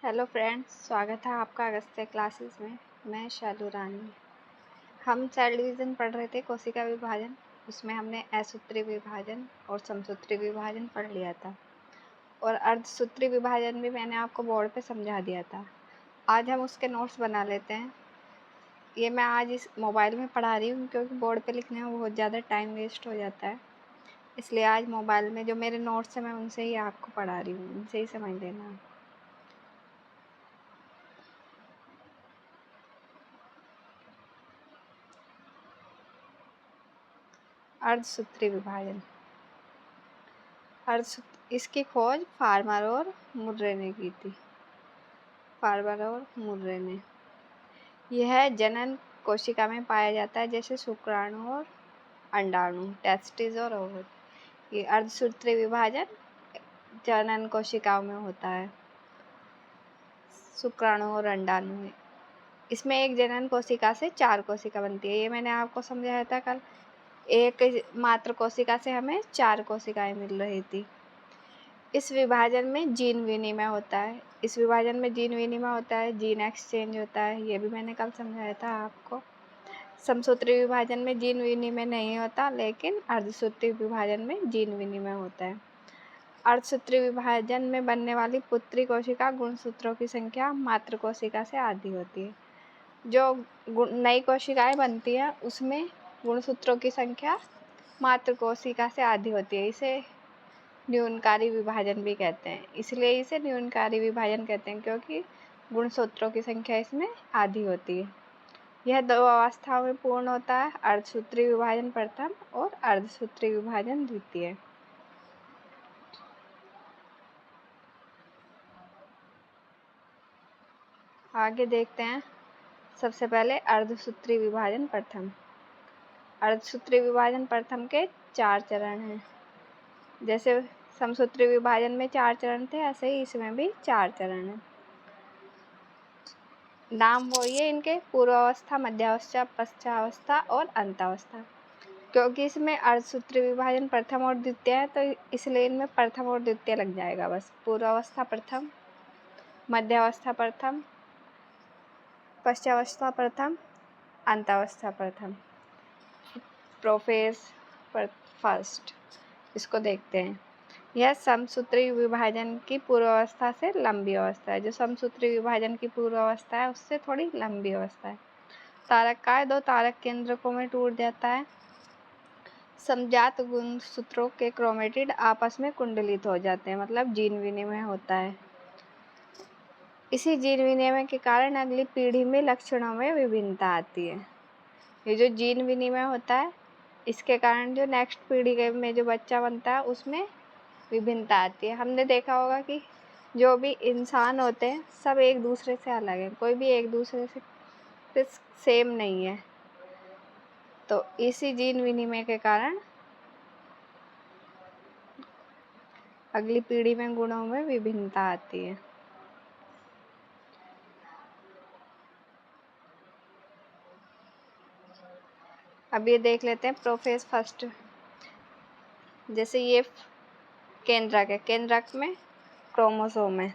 Hello friends, स्वागत है आपका अगस्त्य क्लासेस में। मैं शालू रानी। हम सेल डिवीज़न पढ़ रहे थे, कोशिका विभाजन। उसमें हमने असूत्री विभाजन और समसूत्री विभाजन पढ़ लिया था और अर्धसूत्री विभाजन भी मैंने आपको बोर्ड पे समझा दिया था। आज हम उसके नोट्स बना लेते हैं। ये मैं आज इस मोबाइल में पढ़ा रही हूँ क्योंकि बोर्ड पे लिखने में बहुत ज़्यादा टाइम वेस्ट हो जाता है, इसलिए आज मोबाइल में जो मेरे नोट्स हैं मैं उनसे ही आपको पढ़ा रही हूँ, उनसे ही समझ लेना। अर्धसूत्री विभाजन। इसकी खोज फार्मर और मुर्रे ने की थी। फार्मर और मुर्रे ने। यह जनन कोशिका में पाया जाता है, जैसे शुक्राणु और अंडाणु, टेस्टिस और ओवरी। ये अर्धसूत्री विभाजन जनन कोशिकाओं में होता है, शुक्राणु और अंडाणु में। इसमें एक जनन कोशिका से 4 कोशिका बनती है। ये मैंने आपको समझाया था कल। एक मात्र कोशिका से हमें 4 कोशिकाएं मिल रही थी। इस विभाजन में जीन विनिमय होता है। जीन एक्सचेंज होता है। ये भी मैंने कल समझाया था आपको। समसूत्री विभाजन में जीन विनिमय नहीं होता, लेकिन अर्धसूत्री विभाजन में जीन विनिमय होता है। अर्धसूत्री विभाजन में बनने वाली पुत्री कोशिका गुणसूत्रों की संख्या मात्र कोशिका से आधी होती है। जो नई कोशिकाएं बनती हैं उसमें गुणसूत्रों की संख्या मात्र कोशिका से आधी होती है। इसे न्यूनकारी विभाजन भी कहते हैं। इसलिए इसे न्यूनकारी विभाजन कहते हैं क्योंकि गुणसूत्रों की संख्या इसमें आधी होती है। यह 2 अवस्थाओं में पूर्ण होता है, अर्धसूत्री विभाजन प्रथम और अर्धसूत्री विभाजन द्वितीय। आगे देखते हैं। सबसे पहले अर्धसूत्री विभाजन प्रथम। अर्धसूत्री विभाजन प्रथम के 4 चरण हैं। जैसे समसूत्री विभाजन में 4 चरण थे, ऐसे ही इसमें भी 4 चरण हैं। नाम वही है इनके, पूर्वावस्था, मध्यावस्था, पश्चावस्था और अंतावस्था। क्योंकि इसमें अर्धसूत्री विभाजन प्रथम और द्वितीय है, तो इसलिए इनमें प्रथम और द्वितीय लग जाएगा बस। पूर्वावस्था प्रथम, मध्यावस्था प्रथम, पश्चावस्था प्रथम, अंतावस्था प्रथम। प्रोफेज फर्स्ट, इसको देखते हैं। यह समसूत्री विभाजन की पूर्वावस्था से लंबी अवस्था है। जो समसूत्री विभाजन की पूर्वावस्था है उससे थोड़ी लंबी अवस्था है। तारक काय 2 तारक केंद्रकों में टूट जाता है। समजात गुणसूत्रों के क्रोमेटिड आपस में कुंडलित हो जाते हैं, मतलब जीन विनिमय होता है। इसी जीन विनिमय के कारण अगली पीढ़ी में लक्षणों में विभिन्नता आती है। ये जो जीन विनिमय होता है, इसके कारण जो नेक्स्ट पीढ़ी में जो बच्चा बनता है उसमें विभिन्नता आती है। हमने देखा होगा कि जो भी इंसान होते हैं सब एक दूसरे से अलग हैं, कोई भी एक दूसरे से सेम नहीं है। तो इसी जीन विनिमय के कारण अगली पीढ़ी में गुणों में विभिन्नता आती है। अब ये देख लेते हैं प्रोफेज फर्स्ट। जैसे ये केंद्रक है, केंद्रक में क्रोमोसोम है।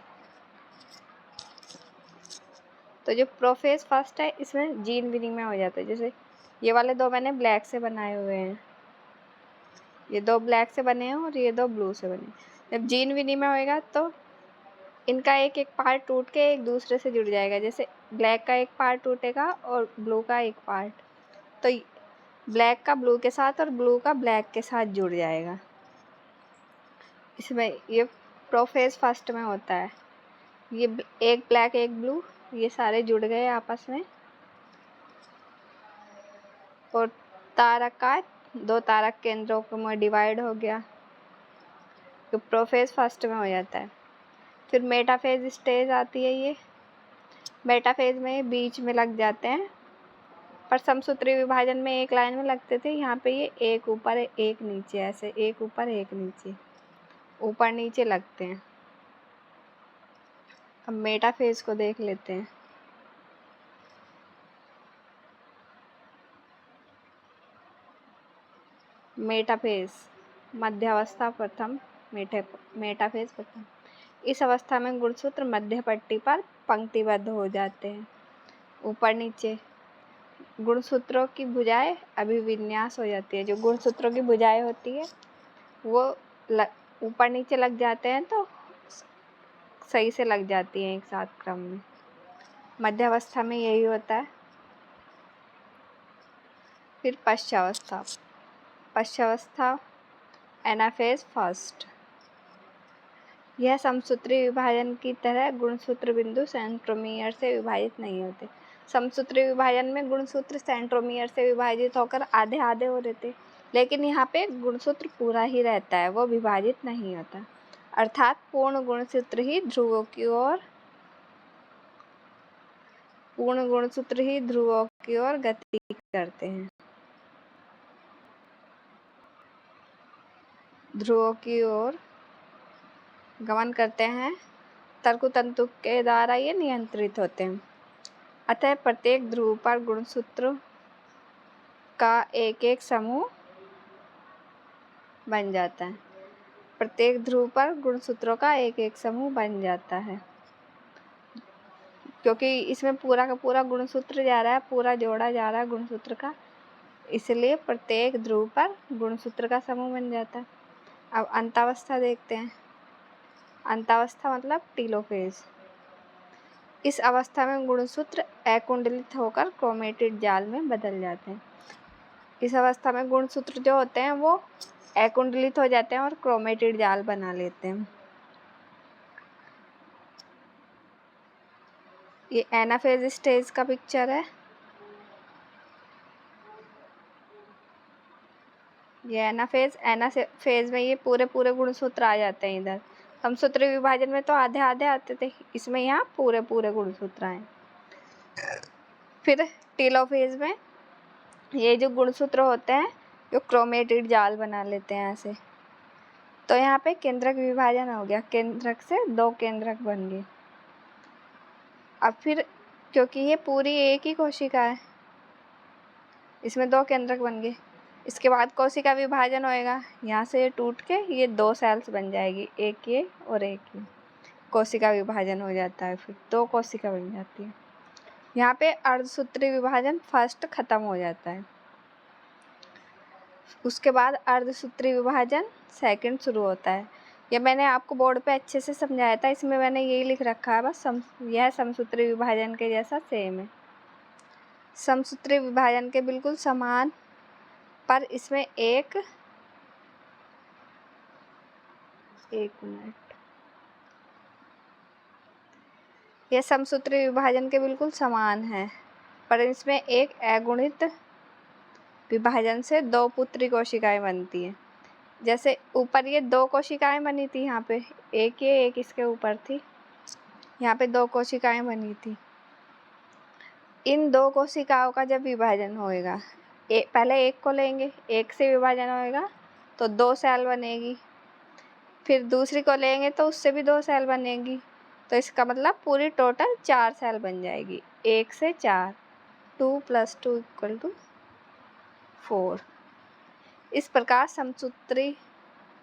तो जो प्रोफेज फर्स्ट है इसमें जीन विनिमय हो जाता है। जैसे ये वाले 2 मैंने ब्लैक से बनाए हुए हैं, ये 2 ब्लैक से बने हैं और ये 2 ब्लू से बने हैं। जब जीन विनिमय होएगा तो इनका एक एक पार्ट टूट के एक दूसरे से जुड़ जाएगा। जैसे ब्लैक का एक पार्ट टूटेगा और ब्लू का एक पार्ट, तो ब्लैक का ब्लू के साथ और ब्लू का ब्लैक के साथ जुड़ जाएगा। इसमें ये प्रोफेज फर्स्ट में होता है। ये एक ब्लैक एक ब्लू, ये सारे जुड़ गए आपस में और तारक का 2 तारक केंद्रों में डिवाइड हो गया, तो प्रोफेज फर्स्ट में हो जाता है। फिर मेटाफेज स्टेज आती है। ये मेटाफेज में बीच में लग जाते हैं, पर समसूत्री विभाजन में एक लाइन में लगते थे। यहाँ पे ये एक ऊपर एक नीचे, ऐसे एक ऊपर एक नीचे, ऊपर नीचे लगते हैं। अब मेटाफेज को देख लेते हैं। मेटाफेज मध्यावस्था प्रथम, मेटाफेज प्रथम। इस अवस्था में गुणसूत्र मध्य पट्टी पर पंक्तिबद्ध हो जाते हैं। ऊपर नीचे गुणसूत्रों की भुजाएं अभिविन्यास हो जाती है। जो गुणसूत्रों की भुजाएं होती है वो ऊपर नीचे लग जाते हैं तो सही से लग जाती हैं एक साथ क्रम में। मध्यावस्था में यही होता है। फिर पश्चावस्था। पश्चावस्था एनाफेज फर्स्ट। यह समसूत्री विभाजन की तरह गुणसूत्र बिंदु सेंट्रोमियर से विभाजित नहीं होते। समसूत्री विभाजन में गुणसूत्र सेंट्रोमियर से विभाजित होकर आधे आधे हो रहे थे, लेकिन यहाँ पे गुणसूत्र पूरा ही रहता है, वो विभाजित नहीं होता। अर्थात पूर्ण गुणसूत्र ही ध्रुवों की ओर गति करते हैं। ध्रुवों की ओर गमन करते हैं। तर्कतंतु के द्वारा ये नियंत्रित होते हैं। अतः प्रत्येक ध्रुव पर गुणसूत्र का एक एक समूह बन जाता है। प्रत्येक ध्रुव पर गुणसूत्रों का एक एक समूह बन जाता है, क्योंकि इसमें पूरा का पूरा गुणसूत्र जा रहा है, पूरा जोड़ा जा रहा है गुणसूत्र का, इसलिए प्रत्येक ध्रुव पर गुणसूत्र का समूह बन जाता है। अब अंतावस्था देखते हैं। अंतावस्था मतलब टीलोफेज। इस अवस्था में गुणसूत्र अकुंडलित होकर क्रोमेटिड जाल में बदल जाते हैं। इस अवस्था में गुणसूत्र जो होते हैं वो अकुंडलित हो जाते हैं और क्रोमेटिड जाल बना लेते हैं। ये एनाफेज स्टेज का पिक्चर है। ये एनाफेज में ये पूरे गुणसूत्र आ जाते हैं। इधर समसूत्री विभाजन में तो आधे आधे आते थे, इसमें यहाँ पूरे गुणसूत्र आए। फिर टीलोफेज में ये जो गुणसूत्र होते हैं जो क्रोमेटिड जाल बना लेते हैं ऐसे। तो यहाँ पे केंद्रक विभाजन हो गया, केंद्रक से दो केंद्रक बन गए। अब फिर क्योंकि ये पूरी एक ही कोशिका है, इसमें दो केंद्रक बन गए। इसके बाद कोशिका विभाजन होएगा, यहाँ से ये टूट के ये दो सेल्स बन जाएगी, एक ये और एक ये। कोशिका विभाजन हो जाता है, फिर दो कोशिका बन जाती है। यहाँ पे अर्धसूत्री विभाजन फर्स्ट खत्म हो जाता है। उसके बाद अर्धसूत्री विभाजन सेकंड शुरू होता है। ये मैंने आपको बोर्ड पे अच्छे से समझाया था, इसमें मैंने यही लिख रखा है बस। यह समसूत्री विभाजन के जैसा सेम है। समसूत्री विभाजन के बिल्कुल समान, पर इसमें एक मिनट, यह समसूत्री विभाजन के बिल्कुल समान है, पर इसमें एक अगुणित विभाजन से दो पुत्री कोशिकाएं बनती हैं। जैसे ऊपर ये दो कोशिकाएं बनी थी, यहाँ पे एक ये एक इसके ऊपर थी, यहाँ पे दो कोशिकाएं बनी थी। इन दो कोशिकाओं का जब विभाजन होएगा, पहले एक को लेंगे, एक से विभाजन होएगा तो दो सेल बनेगी। फिर दूसरी को लेंगे तो उससे भी दो सेल बनेगी, तो इसका मतलब पूरी टोटल 4 सेल बन जाएगी। 1 से 4, 2 + 2 = 4। इस प्रकार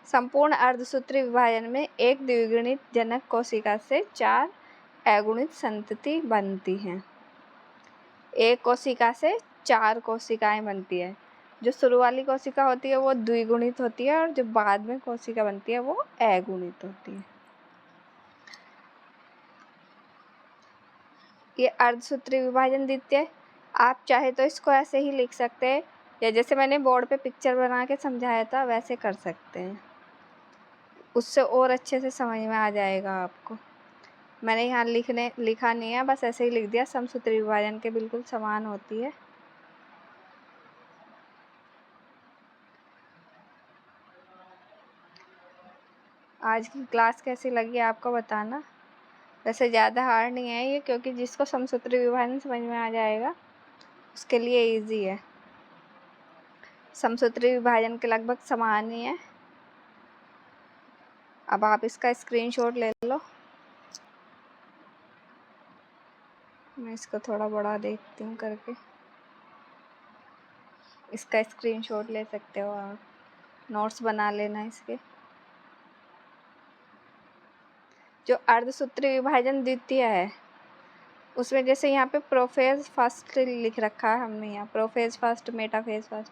संपूर्ण अर्धसूत्री विभाजन में एक द्विगुणित जनक कोशिका से 4 अगुणित संतति बनती हैं। एक कोशिका से 4 कोशिकाएं बनती है। जो शुरू वाली कोशिका होती है वो द्विगुणित होती है, और जो बाद में कोशिका बनती है वो अगुणित होती है। ये अर्धसूत्री विभाजन द्वितीय। आप चाहे तो इसको ऐसे ही लिख सकते हैं, या जैसे मैंने बोर्ड पे पिक्चर बना के समझाया था वैसे कर सकते हैं, उससे और अच्छे से समझ में आ जाएगा आपको। मैंने यहाँ लिखा नहीं है, बस ऐसे ही लिख दिया। समसूत्री विभाजन के बिल्कुल समान होती है। आज की क्लास कैसी लगी आपको बताना। वैसे ज़्यादा हार्ड नहीं है ये, क्योंकि जिसको समसूत्री विभाजन समझ में आ जाएगा उसके लिए इजी है। समसूत्री विभाजन के लगभग समान ही है। अब आप इसका स्क्रीनशॉट ले लो। मैं इसको थोड़ा बड़ा देखती हूँ करके। इसका स्क्रीनशॉट ले सकते हो आप, नोट्स बना लेना इसके। जो अर्धसूत्री विभाजन द्वितीय है उसमें जैसे यहाँ पे प्रोफेज फर्स्ट लिख रखा है हमने, यहाँ प्रोफेज फर्स्ट, मेटाफेज फर्स्ट।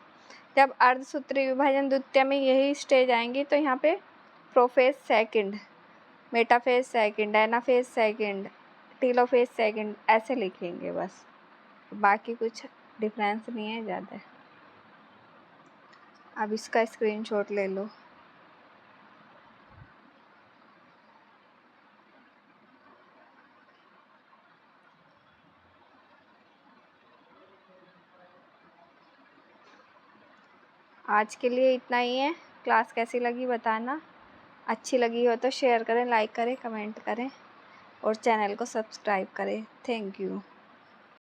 जब अर्धसूत्री विभाजन द्वितीय में यही स्टेज आएंगी तो यहाँ पे prophase second, metaphase second, anaphase second, telophase second ऐसे लिखेंगे बस, बाकी कुछ डिफरेंस नहीं है ज़्यादा। अब इसका स्क्रीनशॉट ले लो। आज के लिए इतना ही है। क्लास कैसी लगी बताना, अच्छी लगी हो तो शेयर करें, लाइक करें, कमेंट करें और चैनल को सब्सक्राइब करें। Thank you.